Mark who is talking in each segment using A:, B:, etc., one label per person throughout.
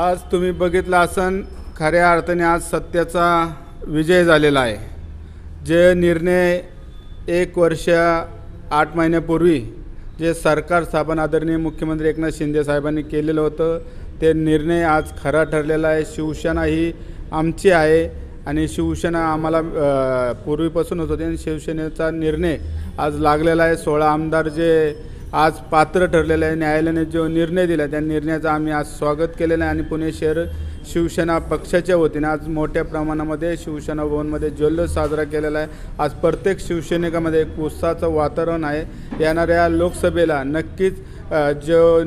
A: आज तुम्ही बघितलं असन खऱ्या अर्थाने आज सत्याचा विजय झालेला आहे। जे निर्णय 1 वर्ष 8 महिन्यापूर्वी जे सरकार स्थापन आदरणीय मुख्यमंत्री एकनाथ शिंदे साहेबांनी केलेलं होतं ते निर्णय आज खरा ठरलेला आहे। शिवसेना ही आमची आहे आणि शिवसेना आम्हाला पूर्वीपासून होती आणि शिवसेनेचा निर्णय आज लागलेला आहे। 16 आमदार जे आज पात्र ठरलेले आहे, न्यायालयाने जो निर्णय दिला त्या निर्णयाचं आम्ही आज स्वागत केलेलं आहे आणि पुणे शहर शिवसेना पक्षाच्या वतीने आज मोठ्या प्रमाणामध्ये शिवसेना भवनमध्ये जल्लोष साजरा केलेला आहे। आज प्रत्येक शिवसैनिकामध्ये एक उत्साहाचं वातावरण आहे। येणाऱ्या लोकसभेला नक्कीच जो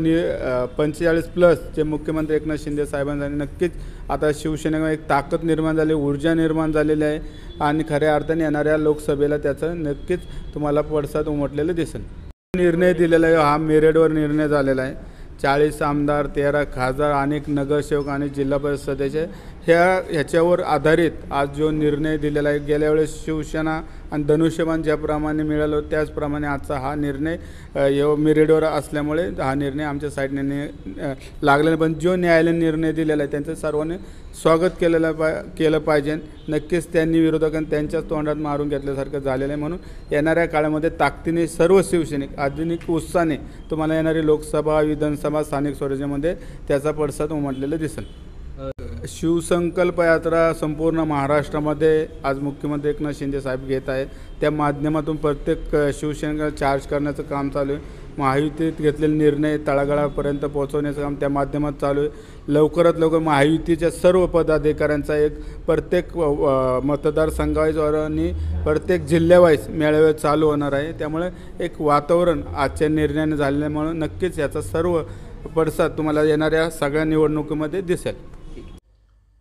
A: 45+ जे मुख्यमंत्री एकनाथ शिंदे साहेबांनी नक्कीच आता शिवसेनेमध्ये एक ताकद निर्माण झाली, ऊर्जा निर्माण झालेली आहे आणि खऱ्या अर्थाने येणाऱ्या लोकसभेला त्याचं नक्कीच तुम्हाला पडसाद उमटलेलं दिसेल। निर्णय दिलेला आहे हा मेरिटवर निर्णय झालेला आहे। 40 आमदार, 13 खासदार, अनेक नगरसेवक आणि जिल्हा परिषद सदस्य ह्याच्यावर आधारित आज जो निर्णय दिलेला आहे। गेल्या वेळेस शिवसेना आणि धनुष्यबाण ज्याप्रमाणे मिळालं त्याचप्रमाणे आजचा हा निर्णय मेरिटवर असल्यामुळे हा निर्णय आमच्या साईडने लागलेला, पण जो न्यायालयाने निर्णय दिलेला आहे त्यांचं सर्वांनी स्वागत केलं पाहिजे। नक्कीच त्यांनी विरोधकांनी त्यांच्याच तोंडात मारून घेतल्यासारखं झालेलं आहे। म्हणून येणाऱ्या काळामध्ये ताकदीने सर्व शिवसैनिक आधुनिक उत्साहाने तुम्हाला येणारी लोकसभा, विधानसभा, स्थानिक स्वराज्यामध्ये त्याचा पडसाद उमटलेला दिसेल। शिवसंकल्प यात्रा संपूर्ण महाराष्ट्रामध्ये आज मुख्यमंत्री एकनाथ शिंदे साहेब घेत आहेत। त्या माध्यमातून प्रत्येक शिवसैनिकाला चार्ज करण्याचं काम चालू आहे। महायुतीत घेतलेले निर्णय तळागाळापर्यंत पोहोचवण्याचं काम त्या माध्यमात चालू आहे। लवकरात लवकर महायुतीच्या सर्व पदाधिकाऱ्यांचा एक प्रत्येक मतदारसंघावाईज आणि प्रत्येक जिल्ह्यावाईज मेळावे चालू होणार आहे। त्यामुळे एक वातावरण आजच्या निर्णयाने झाल्यामुळे नक्कीच याचा सर्व पडसाद तुम्हाला येणाऱ्या सगळ्या निवडणुकीमध्ये दिसेल।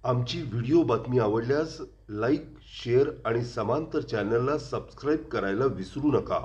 B: आमची व्हिडिओ बातमी आवडल्यास लाईक, शेअर आणि समांतर चॅनलला सबस्क्राइब करायला विसरू नका।